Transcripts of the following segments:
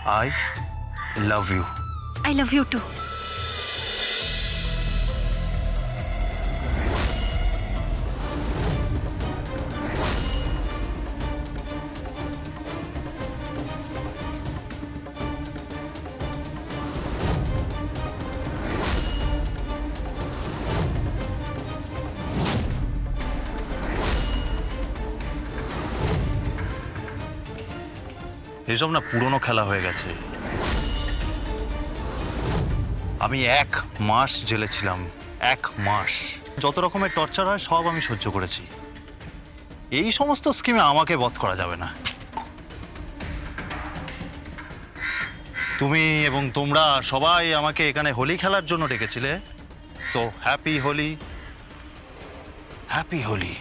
I love you. I love you too. এসব না পুরনো খেলা হয়ে গেছে। আমি 1 মাস জেলে ছিলাম, 1 মাস। যত রকমের টর্চার হয় সব আমি সহ্য করেছি। এই সমস্ত স্কিমে আমাকে বধ করা যাবে না। তুমি এবং তোমরা সবাই আমাকে এখানে হোলি খেলার জন্য ডেকেছিলে। So happy Holi, happy Holi.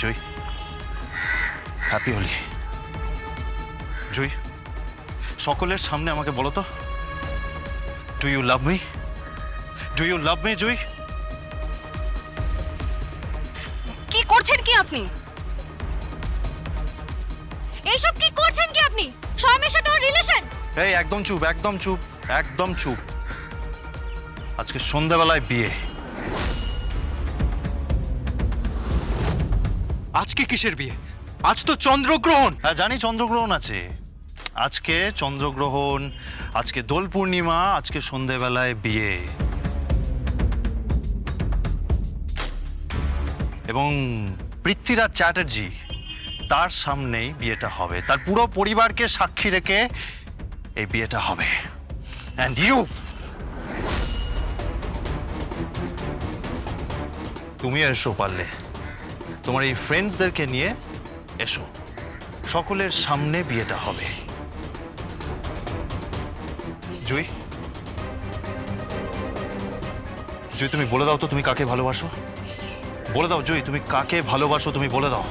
Joy, happy Holi. Joy, সকলের সামনে আমাকে বলো তো, do you love me? Do you love me Joy? কি করছেন কি আপনি? এইসব কি করছেন কি আপনি? স্বামীর সাথে ওর রিলেশন? এই একদম চুপ, একদম চুপ, একদম চুপ। আজকে সন্ধ্যাবেলায় বিয়ে। আজকে কিসের বিয়ে? আজ তো চন্দ্রগ্রহণ। হ্যাঁ জানি চন্দ্রগ্রহণ আছে। আজকে চন্দ্রগ্রহণ, আজকে দোল পূর্ণিমা, আজকে সন্ধ্যাবেলায় বিয়ে। এবং পৃথ্বীরাজ চ্যাটার্জি তার সামনেই বিয়েটা হবে। তার পুরো পরিবারকে সাক্ষী রেখে এই বিয়েটা হবে। অ্যান্ড ইউ, তুমি এসো পারলে, তোমার এই ফ্রেন্ডসদেরকে নিয়ে এসো। সকলের সামনে বিয়েটা হবে। জুই, জুই তুমি বলে দাও তো তুমি কাকে ভালোবাসো? বলে দাও জুই, তুমি কাকে ভালোবাসো? তুমি বলে দাও।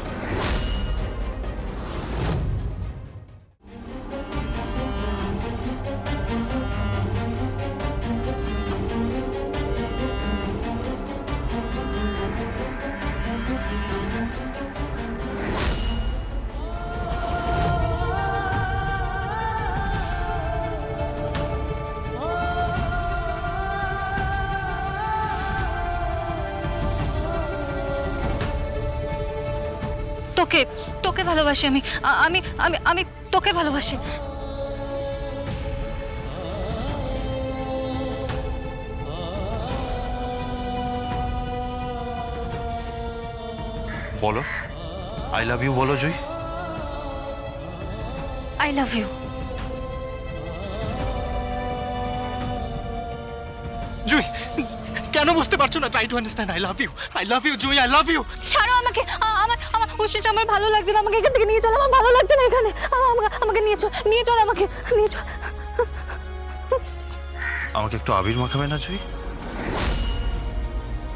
তোকে তোকে ভালোবাসি আমি। আমি আমি আমি তোকে ভালোবাসি। বলো, আই লাভ ইউ বলো জুই। I love you. জুই, কেন বুঝতে পারছো না? Try to understand. I love you, I love you Jui, I love you. ছাড়ো আমাকে। আমার আমার হুশেশ, আমার ভালো লাগছে না। আমাকে এখান থেকে নিয়ে চলো। আমার ভালো লাগছে না এখানে। আমাকে নিয়ে চল, নিয়ে চল, আমাকে নিয়ে চল। আমাকে একটু আবির মাখাবে না জুই?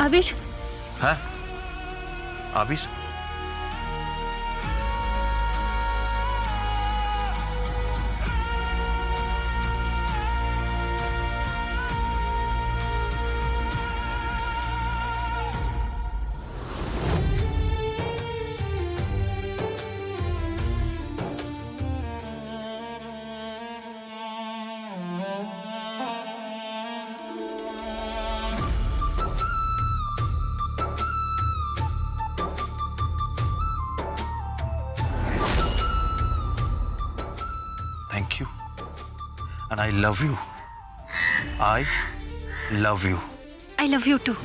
আবির? হ্যাঁ আবির। Thank you. And I love you. I love you. I love you too.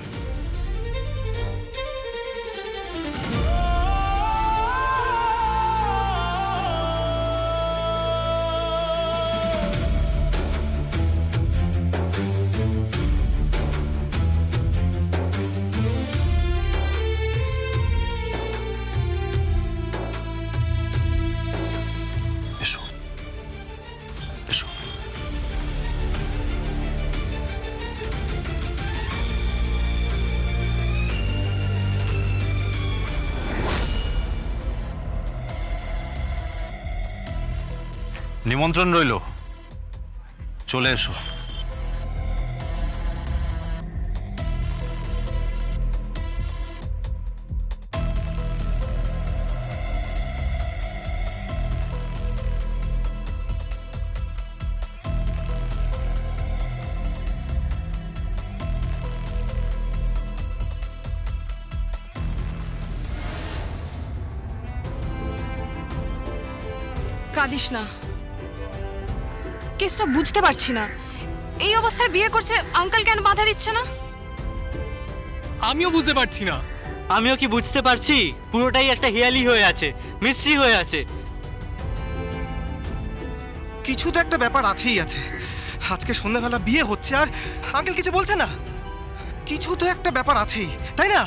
এসো, এসো। নিমন্ত্রণ রইল, চলে এসো। কাঁদিস না, কেসটা বুঝতে পারছি না। এই অবস্থায় বিয়ে করছে, আঙ্কেল কেন বাধা দিচ্ছে না? আমিও বুঝতে পারছি না। আমিও কি বুঝতে পারছি? পুরোটাই একটা হেয়ালি হয়ে আছে, মিস্ট্রি হয়ে আছে। কিছু তো একটা ব্যাপার আছেই আছে। আজকে সন্ধ্যাবেলা বিয়ে হচ্ছে আর আঙ্কেল কিছু বলছে না। কিছু তো একটা ব্যাপার আছেই, তাই না?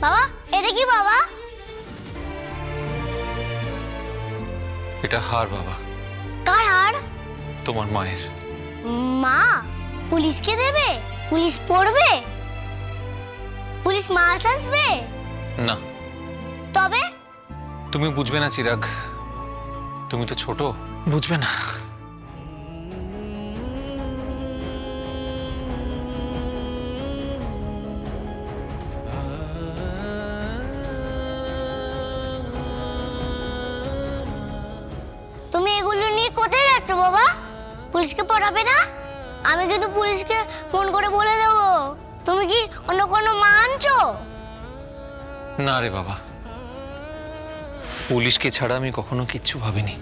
বাবা, এটা কি বাবা? এটা হার বাবা, কার হার? তোমার মায়ের। মা পুলিশকে দেবে? পুলিশ পড়বে? পুলিশ মাছ আসবে? না, তবে তুমি বুঝবে না চিরাগ, তুমি তো ছোট, বুঝবে না। তুমি এগুলো নিয়ে কোথায় যাচ্ছ বাবা? পুলিশকে পড়াবে না? আমি কিন্তু পুলিশকে ফোন করে বলে দেবো। তুমি কি অন্য কোনো মা আনছো? না রে বাবা, পুলিশকে ছাড়া আমি কখনো কিচ্ছু ভাবিনি।